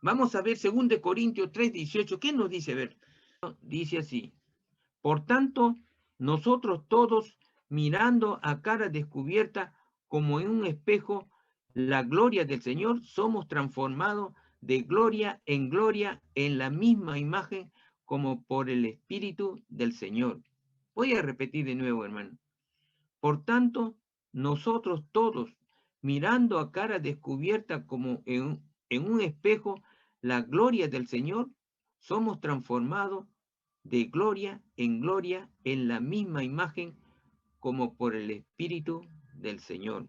Vamos a ver 2 Corintios 3:18. ¿Qué nos dice? A ver, dice así. Por tanto, nosotros todos, mirando a cara descubierta, como en un espejo, la gloria del Señor, somos transformados de gloria en la misma imagen, como por el Espíritu del Señor. Voy a repetir de nuevo, hermano. Por tanto, nosotros todos, mirando a cara descubierta como en un espejo la gloria del Señor, somos transformados de gloria en la misma imagen como por el Espíritu del Señor.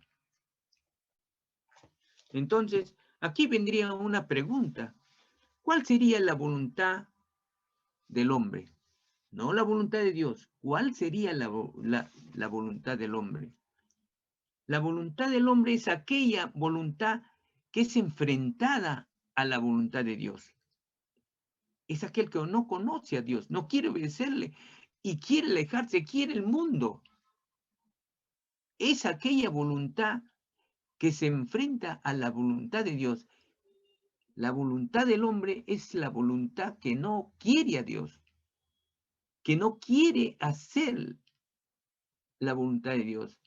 Entonces, aquí vendría una pregunta. ¿Cuál sería la voluntad del hombre? No la voluntad de Dios. ¿Cuál sería la voluntad del hombre? La voluntad del hombre es aquella voluntad que es enfrentada a la voluntad de Dios. Es aquel que no conoce a Dios, no quiere obedecerle y quiere alejarse, quiere el mundo. Es aquella voluntad que se enfrenta a la voluntad de Dios. La voluntad del hombre es la voluntad que no quiere a Dios, que no quiere hacer la voluntad de Dios.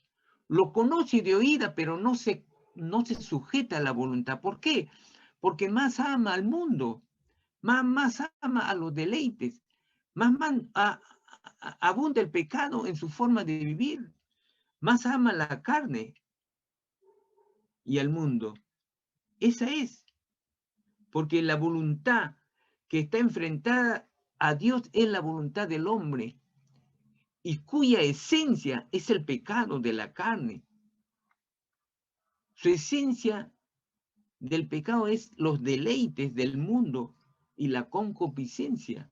Lo conoce de oída, pero no se sujeta a la voluntad. ¿Por qué? Porque más ama al mundo, más ama a los deleites, abunda el pecado en su forma de vivir, más ama la carne y al mundo. Esa es, porque la voluntad que está enfrentada a Dios es la voluntad del hombre, y cuya esencia es el pecado de la carne. Su esencia del pecado es los deleites del mundo y la concupiscencia.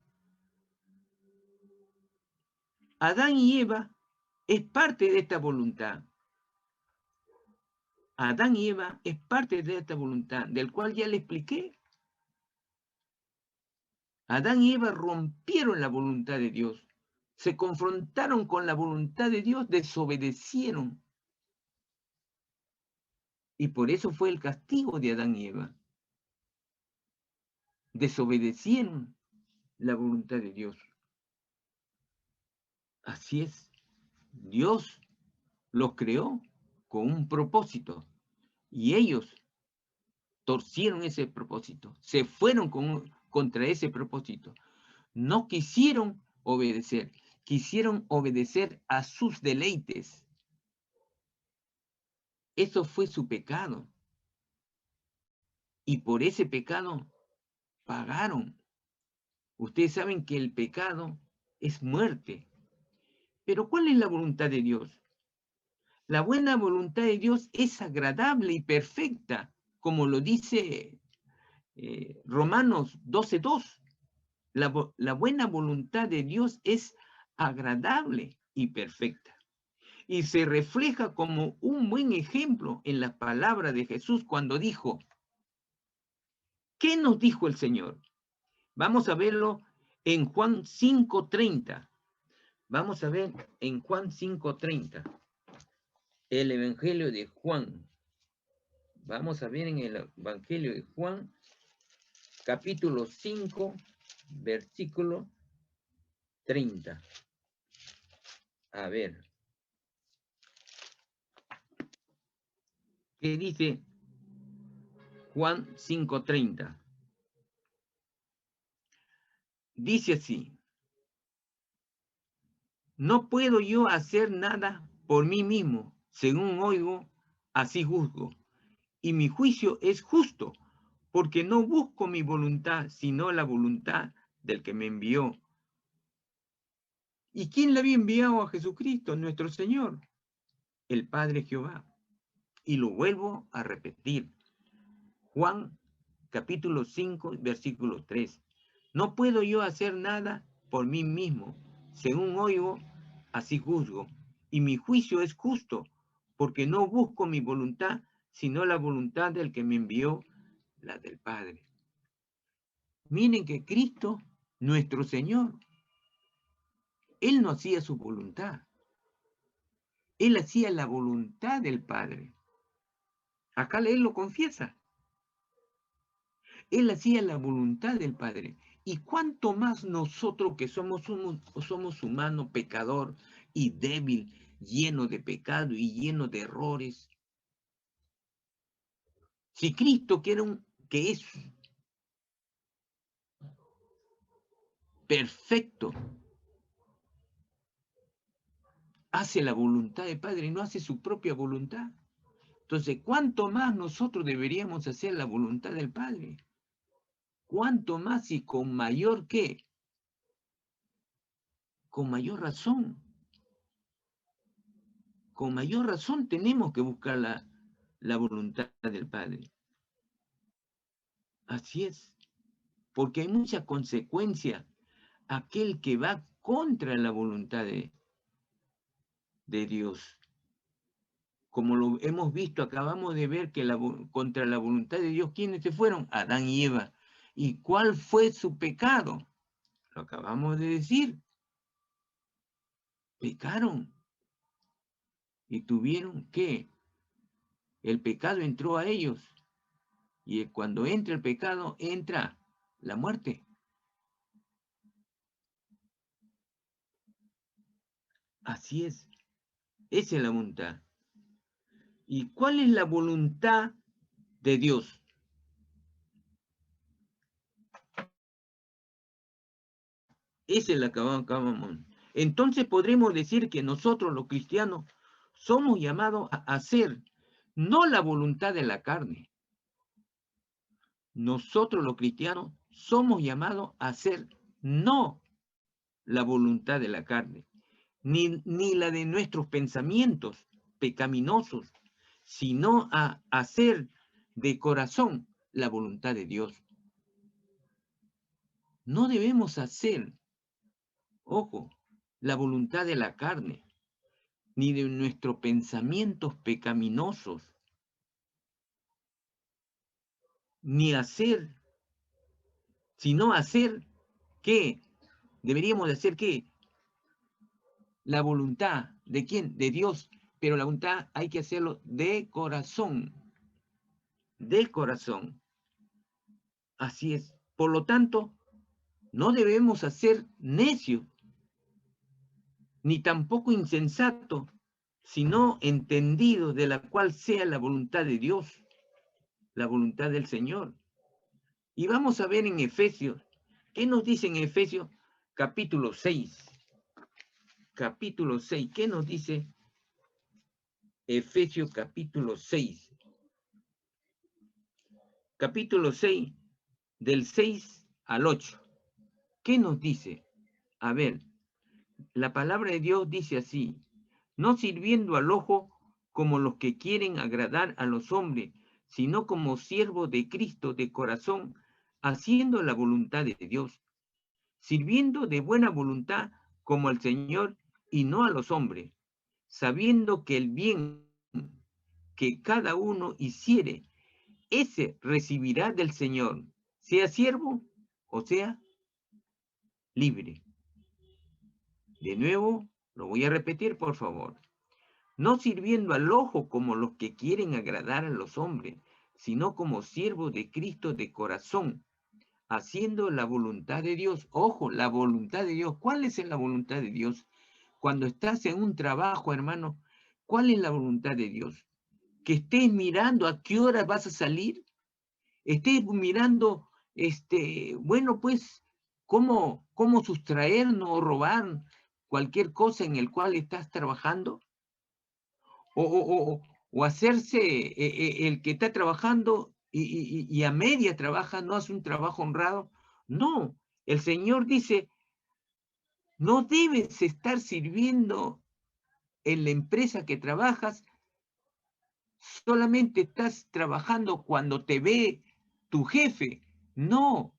Adán y Eva es parte de esta voluntad. Adán y Eva es parte de esta voluntad, del cual ya le expliqué. Adán y Eva rompieron la voluntad de Dios, se confrontaron con la voluntad de Dios, desobedecieron. Y por eso fue el castigo de Adán y Eva. Desobedecieron la voluntad de Dios. Así es. Dios los creó con un propósito y ellos torcieron ese propósito, se fueron contra ese propósito. No quisieron obedecer, quisieron obedecer a sus deleites. Eso fue su pecado. Y por ese pecado pagaron. Ustedes saben que el pecado es muerte. Pero ¿cuál es la voluntad de Dios? La buena voluntad de Dios es agradable y perfecta, como lo dice Romanos 12:2. La buena voluntad de Dios es agradable y perfecta. Y se refleja como un buen ejemplo en la palabra de Jesús cuando dijo, ¿qué nos dijo el Señor? Vamos a verlo en Juan 5:30. Vamos a ver en Juan 5:30. El Evangelio de Juan. Vamos a ver en el Evangelio de Juan, capítulo 5, versículo 30. A ver. ¿Qué dice Juan 5:30? Dice así, no puedo yo hacer nada por mí mismo, según oigo, así juzgo. Y mi juicio es justo, porque no busco mi voluntad, sino la voluntad del que me envió. ¿Y quién le había enviado a Jesucristo, nuestro Señor? El Padre Jehová. Y lo vuelvo a repetir. Juan capítulo 5, versículo 3. No puedo yo hacer nada por mí mismo. Según oigo, así juzgo. Y mi juicio es justo, porque no busco mi voluntad, sino la voluntad del que me envió, la del Padre. Miren que Cristo, nuestro Señor, Él no hacía su voluntad. Él hacía la voluntad del Padre. Acá Él lo confiesa. Él hacía la voluntad del Padre. Y cuánto más nosotros que somos humanos, pecador y débil, lleno de pecado y lleno de errores. Si Cristo, que es perfecto, hace la voluntad del Padre y no hace su propia voluntad. Entonces, ¿cuánto más nosotros deberíamos hacer la voluntad del Padre? ¿Cuánto más y con mayor qué? Con mayor razón. Con mayor razón tenemos que buscar la voluntad del Padre. Así es. Porque hay mucha consecuencia aquel que va contra la voluntad de Dios. Como lo hemos visto, acabamos de ver que contra la voluntad de Dios, ¿quiénes se fueron? Adán y Eva. ¿Y cuál fue su pecado? Lo acabamos de decir. Pecaron. ¿Y tuvieron qué? El pecado entró a ellos. Y cuando entra el pecado, entra la muerte. Así es. Esa es la voluntad. ¿Y cuál es la voluntad de Dios? Esa es la que acabamos. Entonces podremos decir que nosotros los cristianos somos llamados a hacer no la voluntad de la carne. Nosotros los cristianos somos llamados a hacer no la voluntad de la carne, ni la de nuestros pensamientos pecaminosos, sino a hacer de corazón la voluntad de Dios. No debemos hacer, ojo, la voluntad de la carne, ni de nuestros pensamientos pecaminosos, ni hacer, sino hacer ¿qué? Deberíamos de hacer ¿qué? La voluntad, ¿de quién? De Dios, pero la voluntad hay que hacerlo de corazón, de corazón. Así es. Por lo tanto, no debemos hacer necio, ni tampoco insensato, sino entendido de la cual sea la voluntad de Dios, la voluntad del Señor. Y vamos a ver en Efesios, ¿qué nos dice en Efesios capítulo 6? Capítulo 6, ¿qué nos dice Efesios capítulo 6? Capítulo 6, del 6 al 8. ¿Qué nos dice? A ver, la palabra de Dios dice así: no sirviendo al ojo como los que quieren agradar a los hombres, sino como siervos de Cristo de corazón, haciendo la voluntad de Dios, sirviendo de buena voluntad como al Señor y no a los hombres, sabiendo que el bien que cada uno hiciere, ese recibirá del Señor, sea siervo o sea libre. De nuevo, lo voy a repetir, por favor. No sirviendo al ojo como los que quieren agradar a los hombres, sino como siervos de Cristo de corazón, haciendo la voluntad de Dios. Ojo, la voluntad de Dios. ¿Cuál es la voluntad de Dios? Cuando estás en un trabajo, hermano, ¿cuál es la voluntad de Dios? Que estés mirando a qué hora vas a salir, estés mirando, bueno, pues, cómo sustraernos o robar cualquier cosa en el cual estás trabajando, o hacerse el que está trabajando y a media trabaja, no hace un trabajo honrado. No, el Señor dice, no debes estar sirviendo en la empresa que trabajas, solamente estás trabajando cuando te ve tu jefe. No,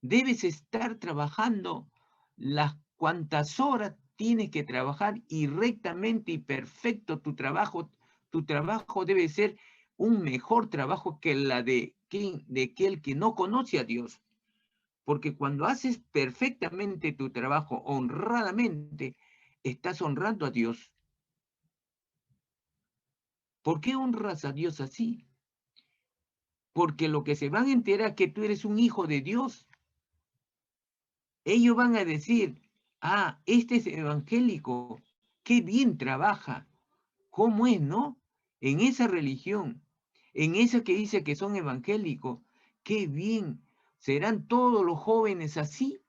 debes estar trabajando las cuantas horas tienes que trabajar y rectamente y perfecto tu trabajo. Tu trabajo debe ser un mejor trabajo que la de aquel que no conoce a Dios. Porque cuando haces perfectamente tu trabajo honradamente, estás honrando a Dios. ¿Por qué honras a Dios así? porque lo que se van a enterar es que tú eres un hijo de Dios. Ellos van a decir, ah, este es evangélico, qué bien trabaja. ¿Cómo es, no? En esa religión, en esa que dice que son evangélicos, qué bien. ¿Serán todos los jóvenes así?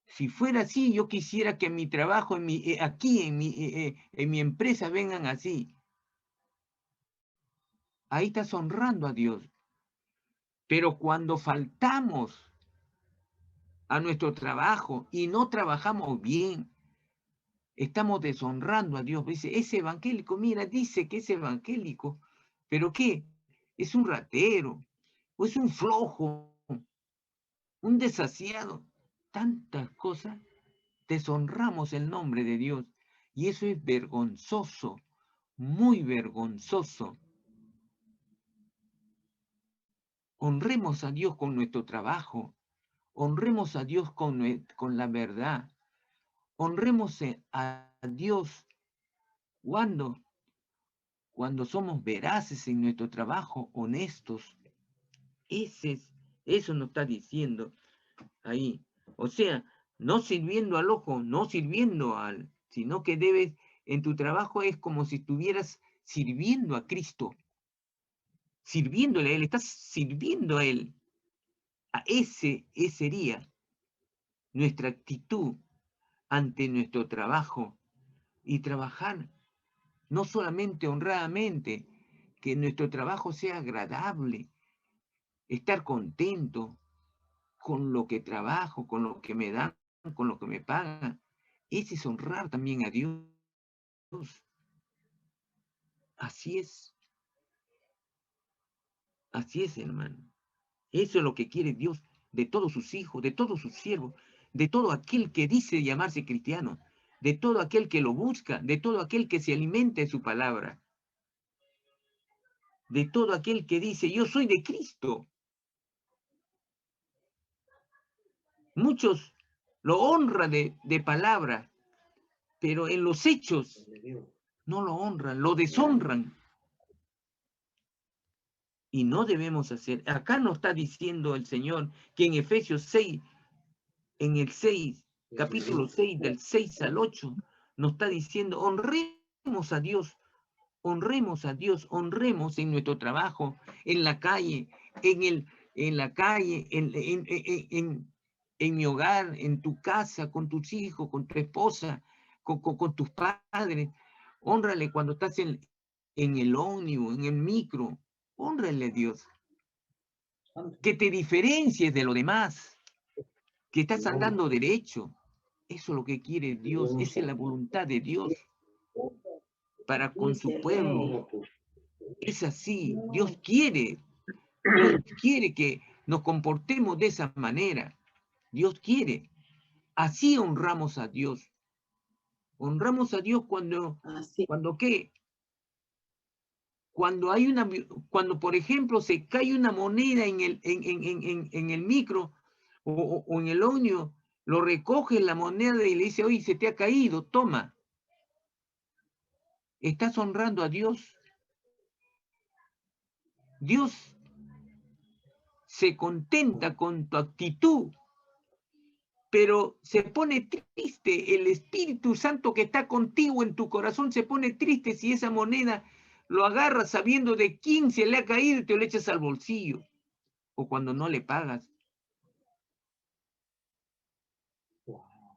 Si fuera así, yo quisiera que en mi trabajo, aquí en mi empresa vengan así. Ahí estás honrando a Dios. Pero cuando faltamos a nuestro trabajo y no trabajamos bien, estamos deshonrando a Dios. Dice, ese evangélico, mira, dice que es evangélico, pero ¿qué? Es un ratero, o es un flojo, un desasiado. Tantas cosas, deshonramos el nombre de Dios. Y eso es vergonzoso, muy vergonzoso. Honremos a Dios con nuestro trabajo, honremos a Dios con la verdad, honremos a Dios cuando somos veraces en nuestro trabajo, honestos. Eso nos está diciendo ahí. O sea, no sirviendo al ojo, no sirviendo sino que debes, en tu trabajo es como si estuvieras sirviendo a Cristo, sirviéndole a Él, estás sirviendo a Él. Ese sería nuestra actitud ante nuestro trabajo y trabajar no solamente honradamente, que nuestro trabajo sea agradable, estar contento con lo que trabajo, con lo que me dan, con lo que me pagan. Ese es honrar también a Dios. Así es, hermano. Eso es lo que quiere Dios de todos sus hijos, de todos sus siervos, de todo aquel que dice llamarse cristiano, de todo aquel que lo busca, de todo aquel que se alimenta de su palabra, de todo aquel que dice, yo soy de Cristo. Muchos lo honran de palabra, pero en los hechos no lo honran, lo deshonran. Y no debemos hacer. Acá nos está diciendo el Señor que en Efesios 6, en el 6, capítulo 6, del 6 al 8, nos está diciendo, honremos a Dios, honremos a Dios, honremos en nuestro trabajo, en la calle, en la calle, en mi hogar, en tu casa, con tus hijos, con tu esposa, con tus padres. Hónrale cuando estás en el ómnibus, en el micro. Hónrale a Dios. Que te diferencies de lo demás, que estás andando derecho. Eso es lo que quiere Dios, esa es la voluntad de Dios para con su pueblo. Es así, Dios quiere que nos comportemos de esa manera. Dios quiere. Así honramos a Dios. Honramos a Dios cuando ¿qué? Cuando por ejemplo se cae una moneda en el micro o en el ómnibus, lo recoge la moneda y le dice, oye, se te ha caído, toma. Estás honrando a Dios. Dios se contenta con tu actitud, pero se pone triste. El Espíritu Santo que está contigo en tu corazón se pone triste si esa moneda lo agarras sabiendo de quién se le ha caído y te lo echas al bolsillo, o cuando no le pagas.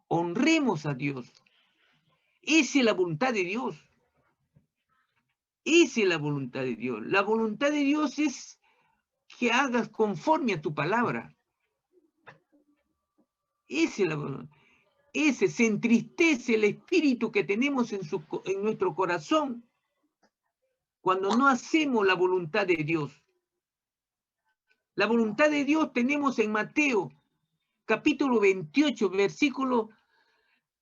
Honremos a Dios. Esa es la voluntad de Dios. Esa es la voluntad de Dios. La voluntad de Dios es que hagas conforme a tu palabra. Esa es la voluntad. Se entristece el espíritu que tenemos en nuestro corazón cuando no hacemos la voluntad de Dios. La voluntad de Dios tenemos en Mateo, capítulo 28, versículo,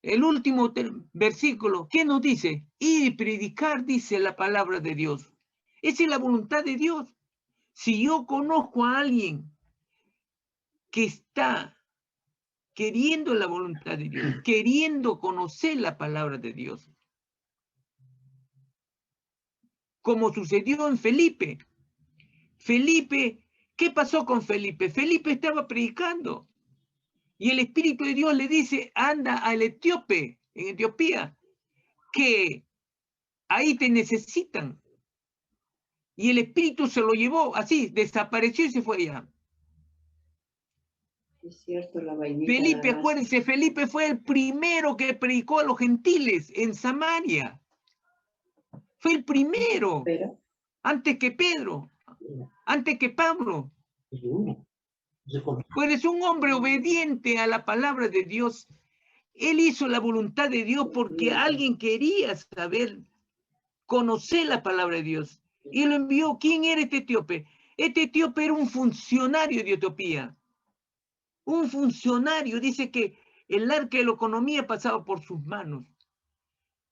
el último versículo. ¿Qué nos dice? Ir y predicar, dice la palabra de Dios. Esa es la voluntad de Dios. Si yo conozco a alguien que está queriendo la voluntad de Dios, queriendo conocer la palabra de Dios, como sucedió en Felipe. Felipe, ¿qué pasó con Felipe? Felipe estaba predicando y el Espíritu de Dios le dice, anda al etíope, en Etiopía, que ahí te necesitan. Y el Espíritu se lo llevó, así, desapareció y se fue allá. Es cierto, la vainita Felipe, naranja. acuérdense, Felipe fue el primero que predicó a los gentiles en Samaria. Fue el primero, Pero, antes que Pedro, antes que Pablo. Pues es un hombre obediente a la palabra de Dios. Él hizo la voluntad de Dios porque alguien quería saber, conocer la palabra de Dios. Y lo envió. ¿Quién era este etíope? Este etíope era un funcionario de Etiopía. Un funcionario. Dice que el arca de la economía pasaba por sus manos.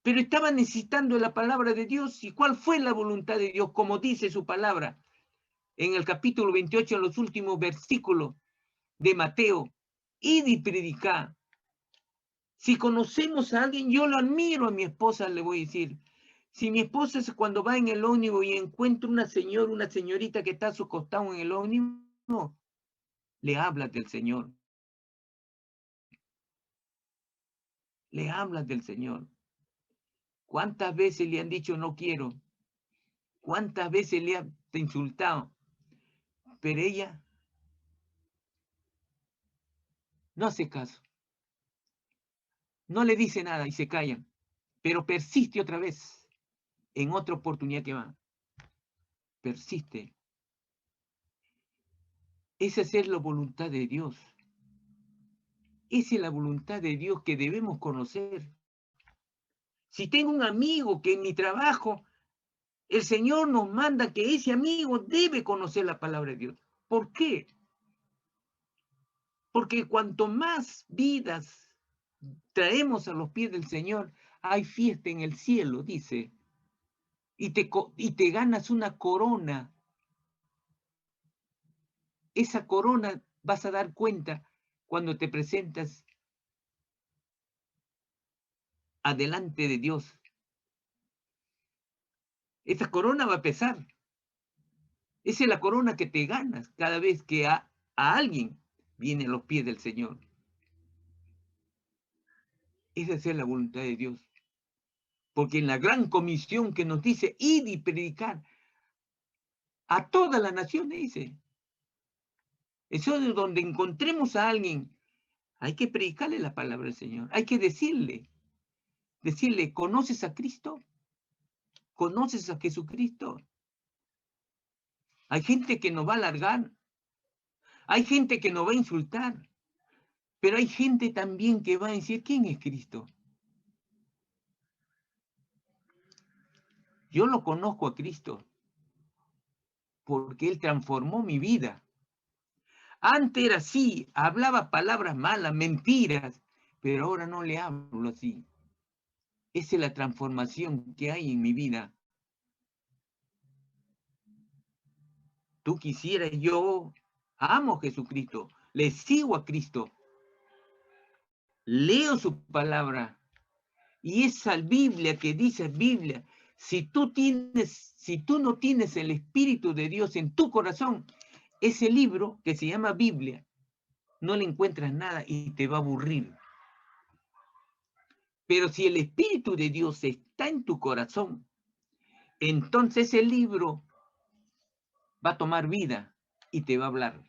Pero estaba necesitando la palabra de Dios. ¿Y cuál fue la voluntad de Dios? Como dice su palabra en el capítulo 28, en los últimos versículos de Mateo. Id y predicá. Si conocemos a alguien, yo lo admiro a mi esposa, le voy a decir. Si mi esposa cuando va en el ómnibus y encuentra una señorita que está a su costado en el ómnibus, le habla del Señor. Le habla del Señor. ¿Cuántas veces le han dicho no quiero? ¿Cuántas veces le han insultado? Pero ella no hace caso. No le dice nada y se callan. Pero persiste otra vez. En otra oportunidad que va. Persiste. Esa es hacer la voluntad de Dios. Esa es la voluntad de Dios que debemos conocer. Si tengo un amigo que en mi trabajo, el Señor nos manda que ese amigo debe conocer la palabra de Dios. ¿Por qué? Porque cuanto más vidas traemos a los pies del Señor, hay fiesta en el cielo, dice. Y te ganas una corona. Esa corona vas a dar cuenta cuando te presentas adelante de Dios. Esa corona va a pesar. Esa es la corona que te ganas cada vez que a alguien viene a los pies del Señor. Esa es la voluntad de Dios. Porque en la gran comisión que nos dice, id y predicar a toda la nación, dice. Eso es donde encontremos a alguien. Hay que predicarle la palabra del Señor. Hay que decirle, ¿conoces a Cristo? ¿Conoces a Jesucristo? Hay gente que nos va a alargar. Hay gente que nos va a insultar. Pero hay gente también que va a decir, ¿quién es Cristo? Yo lo conozco a Cristo porque Él transformó mi vida. Antes era así, hablaba palabras malas, mentiras, pero ahora no le hablo así. Esa es la transformación que hay en mi vida. Tú quisieras, yo amo a Jesucristo, le sigo a Cristo, leo su palabra y esa Biblia que dice Biblia, si tú no tienes el Espíritu de Dios en tu corazón, ese libro que se llama Biblia, no le encuentras nada y te va a aburrir. Pero si el Espíritu de Dios está en tu corazón, entonces el libro va a tomar vida y te va a hablar.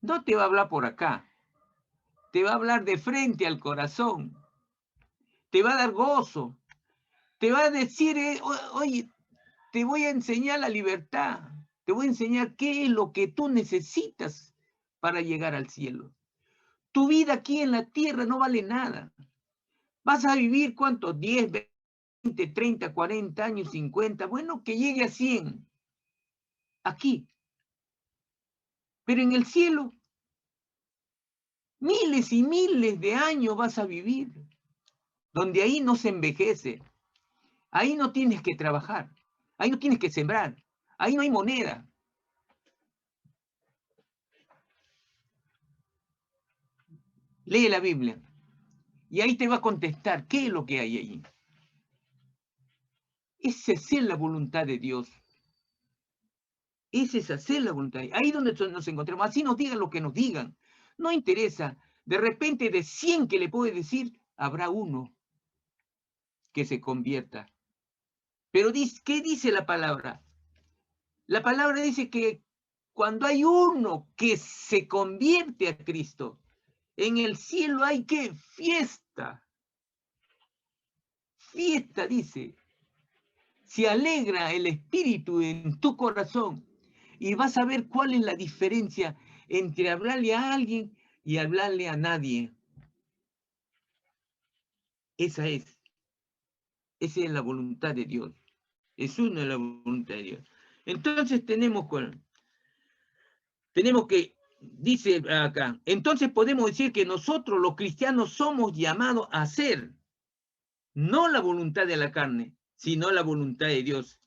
No te va a hablar por acá, te va a hablar de frente al corazón, te va a dar gozo, te va a decir, oye, te voy a enseñar la libertad, te voy a enseñar qué es lo que tú necesitas para llegar al cielo. Tu vida aquí en la tierra no vale nada. Vas a vivir, ¿cuántos? 10, 20, 30, 40 años, 50, bueno, que llegue a 100. Aquí. Pero en el cielo, miles y miles de años vas a vivir, donde ahí no se envejece, ahí no tienes que trabajar, ahí no tienes que sembrar, ahí no hay moneda. Lee la Biblia y ahí te va a contestar qué es lo que hay allí. Esa es la voluntad de Dios. Ese es hacer la voluntad. Ahí donde nos encontramos. Así nos digan lo que nos digan. No interesa. De repente de 100 que le puede decir, habrá uno que se convierta. Pero ¿qué dice la palabra? La palabra dice que cuando hay uno que se convierte a Cristo, en el cielo hay que fiesta. Fiesta, dice. Se alegra el espíritu en tu corazón y vas a ver cuál es la diferencia entre hablarle a alguien y hablarle a nadie. Esa es la voluntad de Dios. Es una de la voluntad de Dios. Entonces tenemos que, dice acá, entonces podemos decir que nosotros los cristianos somos llamados a hacer, no la voluntad de la carne, sino la voluntad de Dios.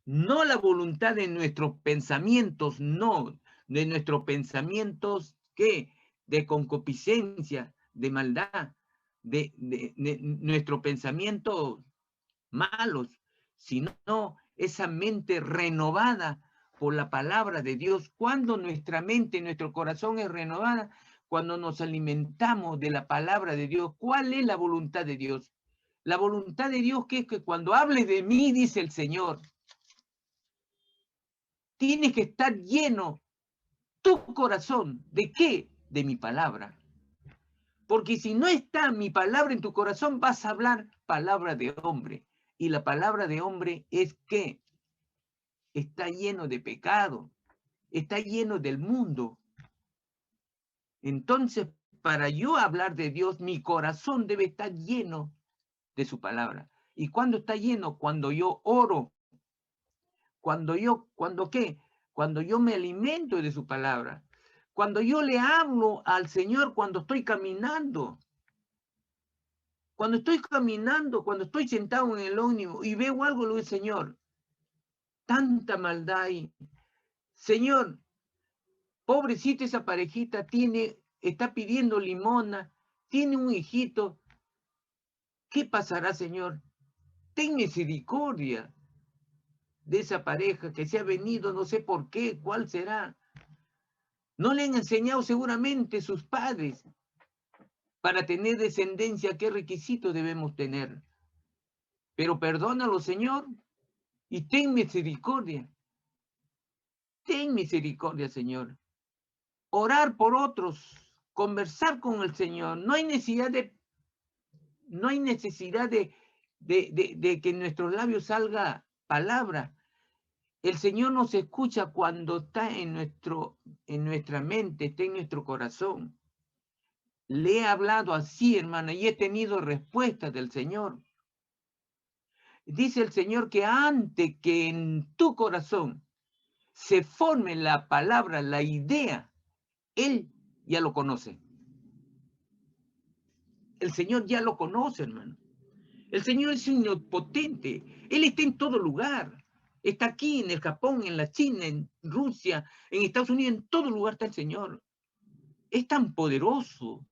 No la voluntad de nuestros pensamientos, no, de nuestros pensamientos, ¿qué? De concupiscencia, de maldad, de nuestros pensamientos malos, sino esa mente renovada por la palabra de Dios. Cuando nuestra mente, nuestro corazón es renovada, cuando nos alimentamos de la palabra de Dios. ¿Cuál es la voluntad de Dios? La voluntad de Dios que es que cuando hables de mí, dice el Señor, tienes que estar lleno tu corazón. ¿De qué? De mi palabra. Porque si no está mi palabra en tu corazón, vas a hablar palabra de hombre. Y la palabra de hombre es que está lleno de pecado, está lleno del mundo. Entonces, para yo hablar de Dios, mi corazón debe estar lleno de su palabra. ¿Y cuándo está lleno? Cuando yo oro. ¿Cuando qué? Cuando yo me alimento de su palabra. Cuando yo le hablo al Señor cuando estoy caminando. Cuando estoy caminando, cuando estoy sentado en el ómnibus y veo algo, le digo, Señor, tanta maldad ahí. Señor, pobrecita esa parejita, está pidiendo limona, tiene un hijito. ¿Qué pasará, Señor? Ten misericordia de esa pareja que se ha venido, no sé por qué, cuál será. No le han enseñado seguramente sus padres para tener descendencia, qué requisitos debemos tener. Pero perdónalo, Señor, y ten misericordia. Ten misericordia, Señor. Orar por otros, conversar con el Señor. No hay necesidad de que en nuestros labios salga palabra. El Señor nos escucha cuando está en nuestra mente, está en nuestro corazón. Le he hablado así, hermana, y he tenido respuestas del Señor. Dice el Señor que antes que en tu corazón se forme la palabra, la idea, Él ya lo conoce. El Señor ya lo conoce, hermano. El Señor es omnipotente. Él está en todo lugar. Está aquí, en el Japón, en la China, en Rusia, en Estados Unidos, en todo lugar está el Señor. Es tan poderoso.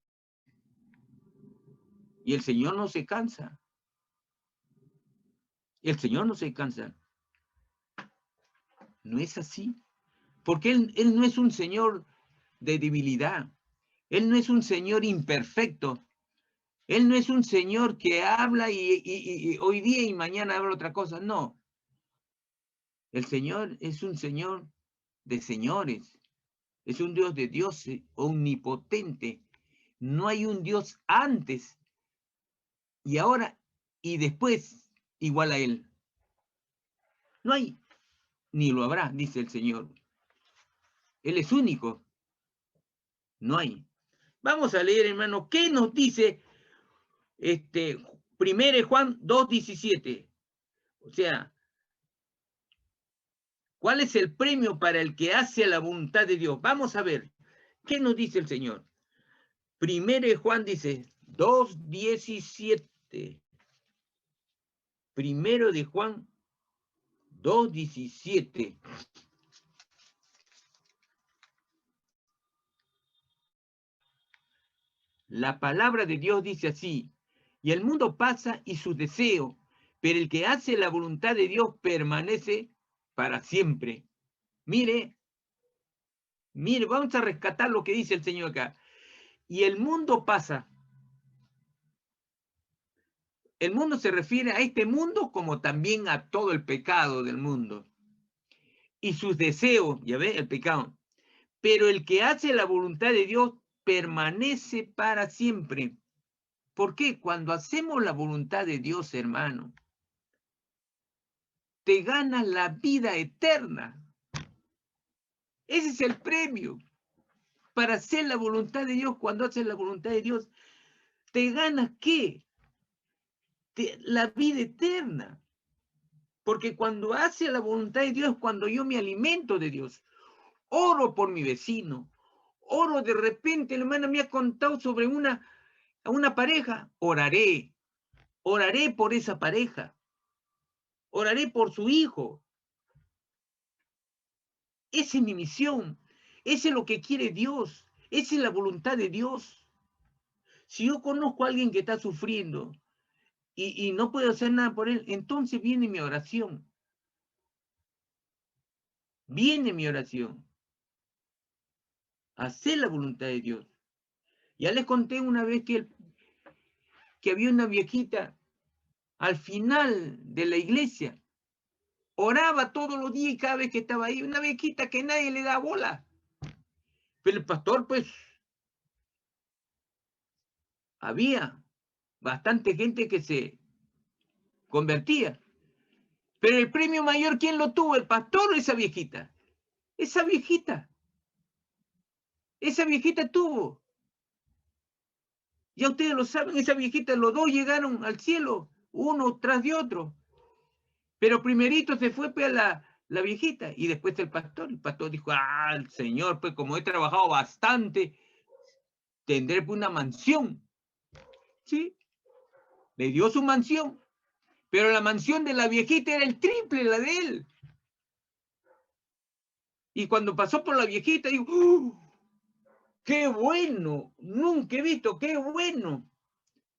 Y el Señor no se cansa. El Señor no se cansa. No es así. Porque Él no es un Señor de debilidad. Él no es un Señor imperfecto. Él no es un Señor que habla y hoy día y mañana habla otra cosa. No. El Señor es un Señor de señores. Es un Dios de dioses, omnipotente. No hay un Dios antes y ahora y después igual a Él. No hay, ni lo habrá, dice el Señor. Él es único. No hay. Vamos a leer, hermano, ¿qué nos dice 1 Juan 2:17? O sea, ¿cuál es el premio para el que hace la voluntad de Dios? Vamos a ver, ¿qué nos dice el Señor? 1 Juan dice 2:17. 1 de Juan 2:17. La palabra de Dios dice así: y el mundo pasa y sus deseos, pero el que hace la voluntad de Dios permanece para siempre. Mire, mire, vamos a rescatar lo que dice el Señor acá. Y el mundo pasa. El mundo se refiere a este mundo como también a todo el pecado del mundo. Y sus deseos, ya ve, el pecado. Pero el que hace la voluntad de Dios permanece para siempre. ¿Por qué? Cuando hacemos la voluntad de Dios, hermano, te ganas la vida eterna. Ese es el premio. Para hacer la voluntad de Dios, cuando haces la voluntad de Dios, te ganas ¿qué? La vida eterna. Porque cuando hace la voluntad de Dios, cuando yo me alimento de Dios, oro por mi vecino, oro de repente, el hermano me ha contado sobre una pareja, oraré por esa pareja, oraré por su hijo. Esa es mi misión, esa es lo que quiere Dios, esa es la voluntad de Dios. Si yo conozco a alguien que está sufriendo y no puedo hacer nada por él, entonces viene mi oración. Viene mi oración. Hacer la voluntad de Dios. Ya les conté una vez que había una viejita al final de la iglesia. Oraba todos los días y cada vez que estaba ahí. Una viejita que nadie le da bola. Pero el pastor, pues, había bastante gente que se convertía. Pero el premio mayor, ¿quién lo tuvo? ¿El pastor o esa viejita? Esa viejita. Esa viejita tuvo. Ya ustedes lo saben, esa viejita, los dos llegaron al cielo, uno tras de otro. Pero primerito se fue pues, la viejita y después el pastor. El pastor dijo, el Señor, pues como he trabajado bastante, tendré pues, una mansión. ¿Sí? Le dio su mansión. Pero la mansión de la viejita era el triple la de él. Y cuando pasó por la viejita, dijo, ¡qué bueno! Nunca he visto, qué bueno.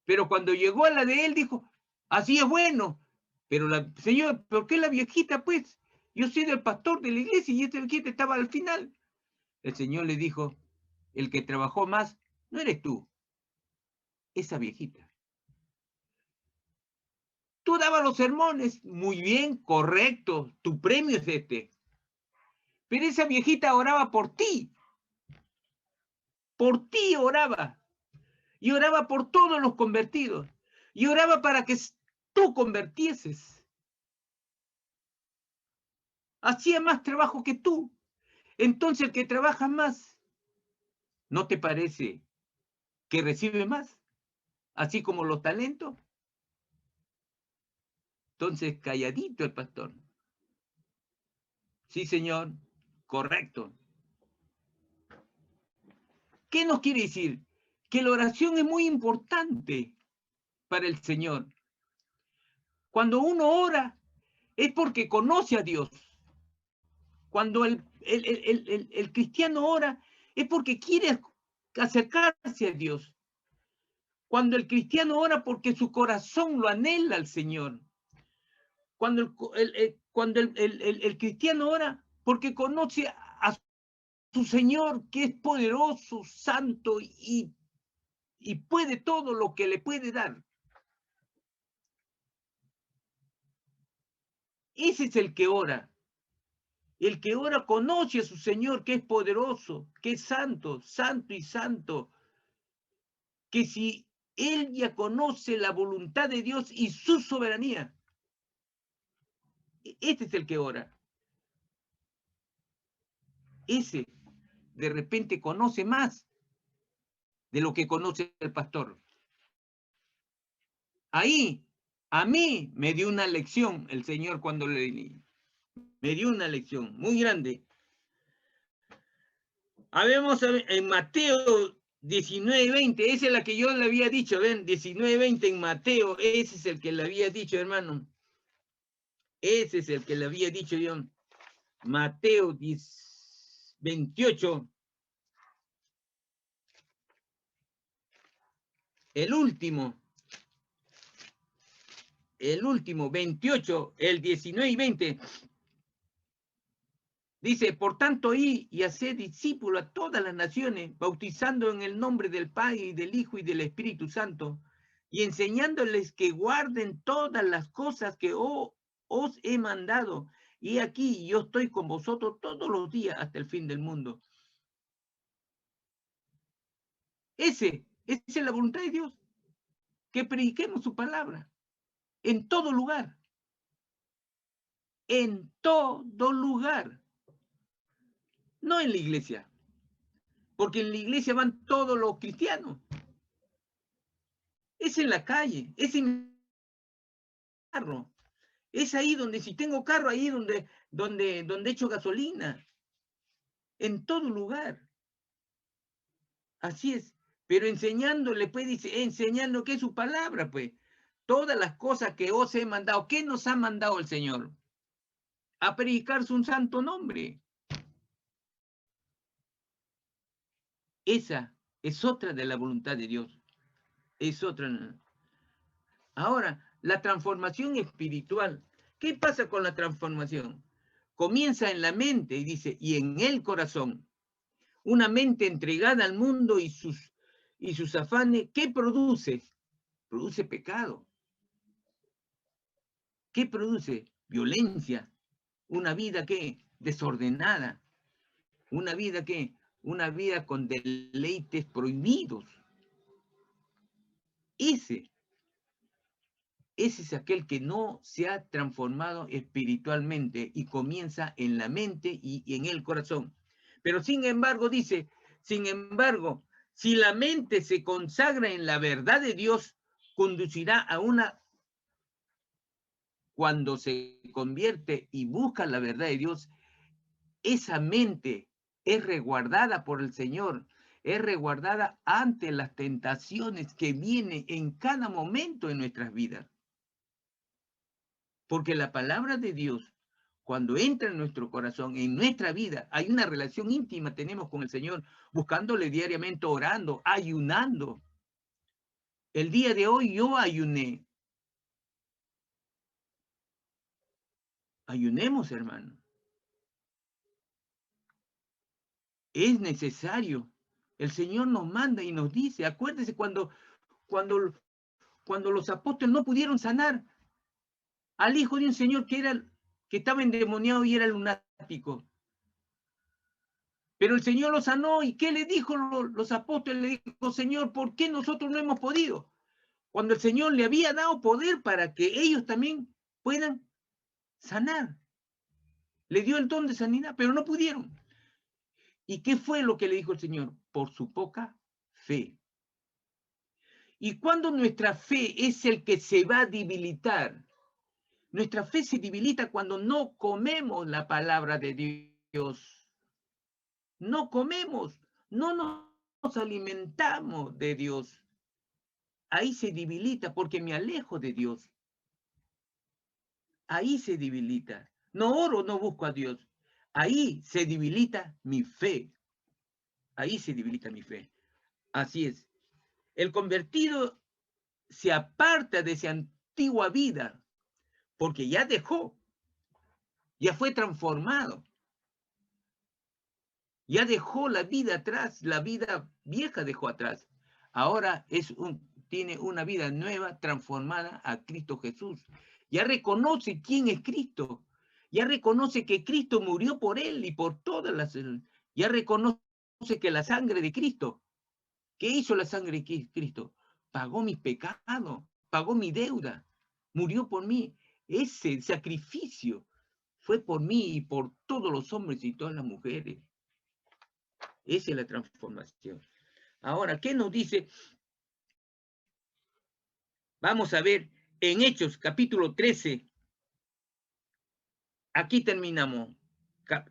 Pero cuando llegó a la de él, dijo, así es bueno. Pero señor, ¿por qué la viejita, pues? Yo soy del pastor de la iglesia y esta viejita estaba al final. El Señor le dijo, el que trabajó más no eres tú, esa viejita. Tú dabas los sermones, muy bien, correcto, tu premio es este. Pero esa viejita oraba por ti oraba. Y oraba por todos los convertidos. Y oraba para que tú convirtieses. Hacía más trabajo que tú. Entonces el que trabaja más, ¿no te parece que recibe más? Así como los talentos. Entonces, calladito el pastor. Sí, señor, correcto. ¿Qué nos quiere decir? Que la oración es muy importante para el Señor. Cuando uno ora, es porque conoce a Dios. Cuando el cristiano ora, es porque quiere acercarse a Dios. Cuando el cristiano ora, porque su corazón lo anhela al Señor. Cuando el cristiano ora, porque conoce a su Señor, que es poderoso, santo y puede todo lo que le puede dar. Ese es el que ora. El que ora conoce a su Señor, que es poderoso, que es santo, santo y santo. Que si él ya conoce la voluntad de Dios y su soberanía, este es el que ora. Ese de repente conoce más de lo que conoce el pastor. Ahí, a mí me dio una lección el Señor cuando le di. Me dio una lección muy grande. Habemos en Mateo 19:20, esa es la que yo le había dicho, ven, 19:20 en Mateo, ese es el que le había dicho, hermano. Ese es el que le había dicho yo. Mateo 28. El último, 28, el 19 y 20. Dice, por tanto, id y haced discípulos a todas las naciones, bautizando en el nombre del Padre y del Hijo y del Espíritu Santo, y enseñándoles que guarden todas las cosas que os he mandado. Y aquí yo estoy con vosotros todos los días hasta el fin del mundo. Esa es la voluntad de Dios, que prediquemos su palabra en todo lugar. En todo lugar. No en la iglesia, porque en la iglesia van todos los cristianos. Es en la calle, es en el carro. Es ahí donde, si tengo carro, ahí donde echo gasolina. En todo lugar. Así es. Pero enseñándole, pues dice, enseñando que es su palabra, pues. Todas las cosas que os he mandado. ¿Qué nos ha mandado el Señor? A predicar su santo nombre. Esa es otra de la voluntad de Dios. Es otra. Ahora, la transformación espiritual. ¿Qué pasa con la transformación? Comienza en la mente y dice, y en el corazón. Una mente entregada al mundo y sus afanes. ¿Qué produce? Produce pecado. ¿Qué produce? Violencia. Una vida que desordenada. Una vida que una vida con deleites prohibidos. Ese es aquel que no se ha transformado espiritualmente y comienza en la mente y en el corazón. Pero sin embargo, dice, sin embargo, si la mente se consagra en la verdad de Dios, conducirá a una, cuando se convierte y busca la verdad de Dios, esa mente es resguardada por el Señor, es resguardada ante las tentaciones que vienen en cada momento de nuestras vidas. Porque la palabra de Dios, cuando entra en nuestro corazón, en nuestra vida, hay una relación íntima tenemos con el Señor, buscándole diariamente, orando, ayunando. El día de hoy yo ayuné. Ayunemos, hermano. Es necesario. El Señor nos manda y nos dice, acuérdese cuando los apóstoles no pudieron sanar al hijo de un señor que estaba endemoniado y era lunático. Pero el Señor lo sanó, ¿y qué le dijo los apóstoles? Le dijo, Señor, ¿por qué nosotros no hemos podido? Cuando el Señor le había dado poder para que ellos también puedan sanar. Le dio el don de sanidad, pero no pudieron. ¿Y qué fue lo que le dijo el Señor? Por su poca fe. Y cuando nuestra fe es el que se va a debilitar, nuestra fe se debilita cuando no comemos la palabra de Dios. No comemos, no nos alimentamos de Dios. Ahí se debilita porque me alejo de Dios. Ahí se debilita. No oro, no busco a Dios. Ahí se debilita mi fe. Ahí se debilita mi fe. Así es. El convertido se aparta de esa antigua vida porque ya dejó, ya fue transformado. Ya dejó la vida atrás, la vida vieja dejó atrás. Ahora tiene una vida nueva, transformada a Cristo Jesús. Ya reconoce quién es Cristo. Ya reconoce que Cristo murió por él y por todas las... Ya reconoce que la sangre de Cristo, ¿qué hizo la sangre de Cristo? Pagó mis pecados, pagó mi deuda, murió por mí. Ese sacrificio fue por mí y por todos los hombres y todas las mujeres. Esa es la transformación. Ahora, ¿qué nos dice? Vamos a ver en Hechos, capítulo 13. Aquí terminamos.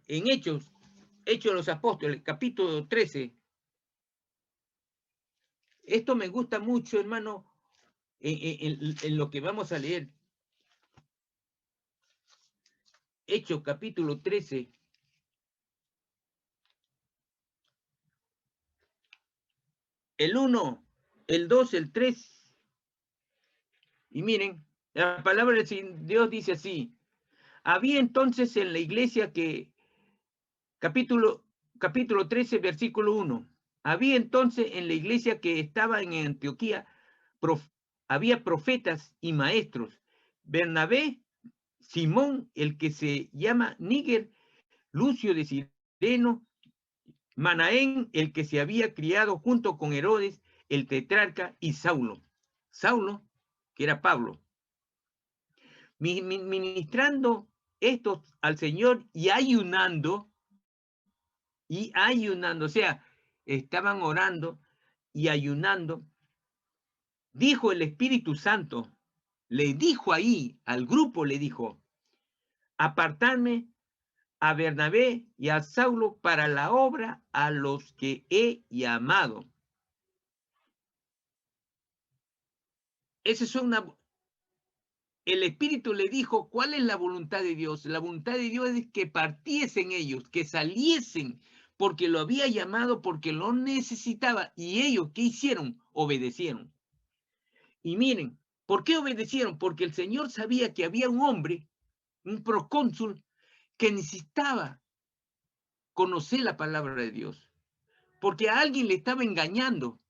En Hechos de los Apóstoles, capítulo 13. Esto me gusta mucho, hermano, en lo que vamos a leer. Hechos, capítulo 13. El 1, el 2, el 3. Y miren, la palabra de Dios dice así. Había entonces en la iglesia que capítulo 13, versículo 1. Había entonces en la iglesia que estaba en Antioquía, había profetas y maestros. Bernabé, Simón, el que se llama Níger, Lucio de Cireno, Manaén, el que se había criado junto con Herodes, el tetrarca, y Saulo. Saulo, que era Pablo. Ministrando estos al Señor y ayunando, o sea, estaban orando y ayunando. Dijo el Espíritu Santo, le dijo ahí al grupo, le dijo, apartarme a Bernabé y a Saulo para la obra a los que he llamado. Esa es el Espíritu le dijo, ¿cuál es la voluntad de Dios? La voluntad de Dios es que partiesen ellos, que saliesen, porque lo había llamado, porque lo necesitaba. Y ellos, ¿qué hicieron? Obedecieron. Y miren, ¿por qué obedecieron? Porque el Señor sabía que había un hombre, un procónsul, que necesitaba conocer la palabra de Dios, porque a alguien le estaba engañando.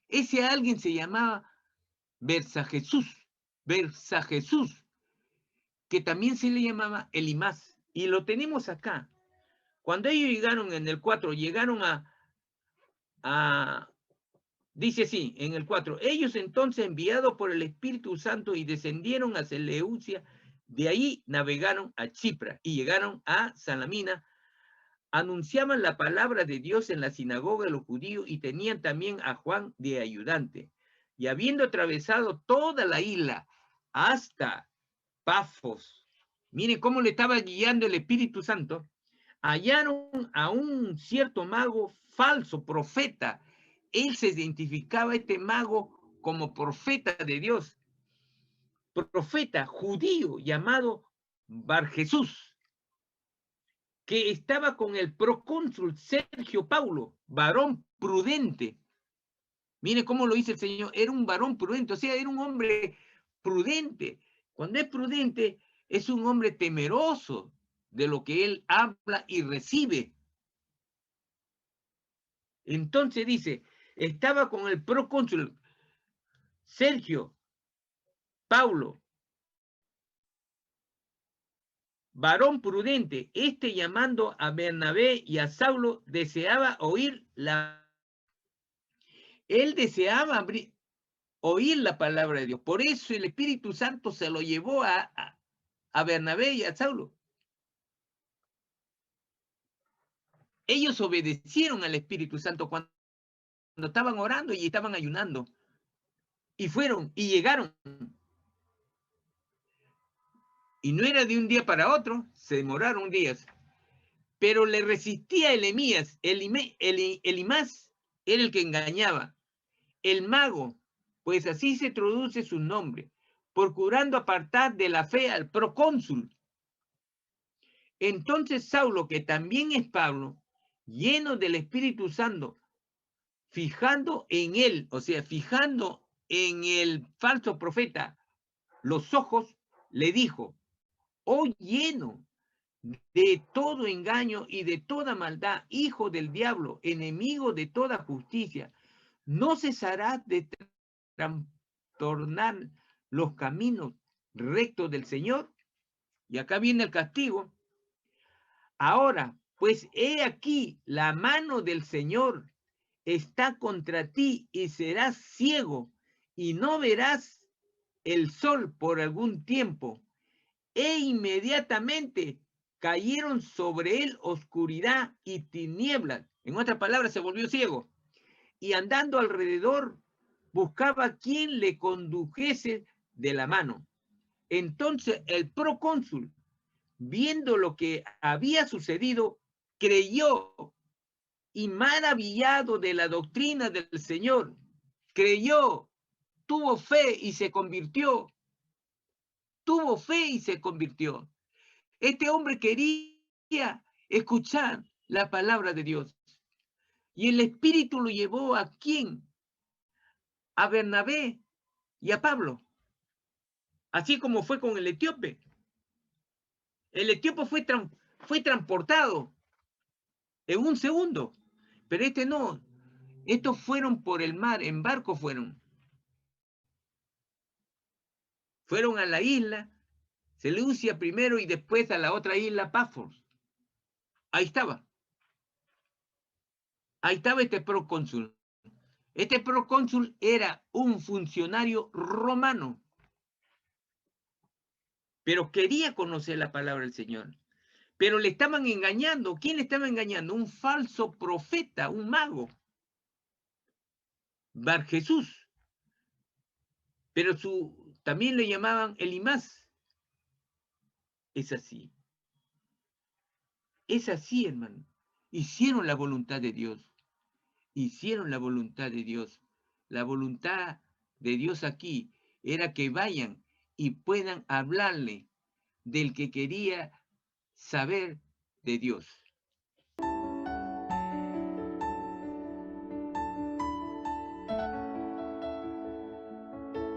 Ese alguien se llamaba Versajesús, que también se le llamaba Elimás, y lo tenemos acá. Cuando ellos llegaron en el 4, llegaron dice así, en el 4, ellos entonces enviados por el Espíritu Santo y descendieron a Seleucia, de ahí navegaron a Chipre y llegaron a Salamina, anunciaban la palabra de Dios en la sinagoga de los judíos y tenían también a Juan de ayudante. Y habiendo atravesado toda la isla hasta Pafos, mire cómo le estaba guiando el Espíritu Santo, hallaron a un cierto mago falso, profeta. Él se identificaba, este mago, como profeta de Dios, profeta judío llamado Barjesús, que estaba con el procónsul Sergio Paulo, varón prudente. Mire cómo lo dice el Señor, era un varón prudente, o sea, era un hombre prudente. Cuando es prudente, es un hombre temeroso de lo que él habla y recibe. Entonces dice, estaba con el procónsul Sergio Paulo, varón prudente, llamando a Bernabé y a Saulo, deseaba oír él deseaba oír la palabra de Dios. Por eso el Espíritu Santo se lo llevó a Bernabé y a Saulo. Ellos obedecieron al Espíritu Santo cuando estaban orando y estaban ayunando. Y fueron y llegaron. Y no era de un día para otro, se demoraron días. Pero le resistía Elimías. Elimás era el que engañaba. El mago, pues así se traduce su nombre, procurando apartar de la fe al procónsul. Entonces Saulo, que también es Pablo, lleno del Espíritu Santo, fijando en él, o sea, fijando en el falso profeta los ojos, le dijo, oh lleno de todo engaño y de toda maldad, hijo del diablo, enemigo de toda justicia, no cesarás de trastornar los caminos rectos del Señor. Y acá viene el castigo. Ahora, pues he aquí, la mano del Señor está contra ti y serás ciego y no verás el sol por algún tiempo. E inmediatamente cayeron sobre él oscuridad y tinieblas. En otras palabras, se volvió ciego. Y andando alrededor, buscaba quien le condujese de la mano. Entonces el procónsul, viendo lo que había sucedido, creyó y maravillado de la doctrina del Señor, creyó, tuvo fe y se convirtió. Tuvo fe y se convirtió. Este hombre quería escuchar la palabra de Dios. Y el Espíritu lo llevó ¿a quién? A Bernabé y a Pablo. Así como fue con el etíope. El etíope fue transportado en un segundo. Pero este no, estos fueron por el mar, en barco fueron. Fueron a la isla, Seleucia primero y después a la otra isla, Pafos. Ahí estaba. Ahí estaba este procónsul. Este procónsul era un funcionario romano, pero quería conocer la palabra del Señor. Pero le estaban engañando. ¿Quién le estaba engañando? Un falso profeta, un mago, Bar Jesús. Pero también le llamaban Elimás. Es así. Es así, hermano. Hicieron la voluntad de Dios. Hicieron la voluntad de Dios. La voluntad de Dios aquí era que vayan y puedan hablarle del que quería saber de Dios.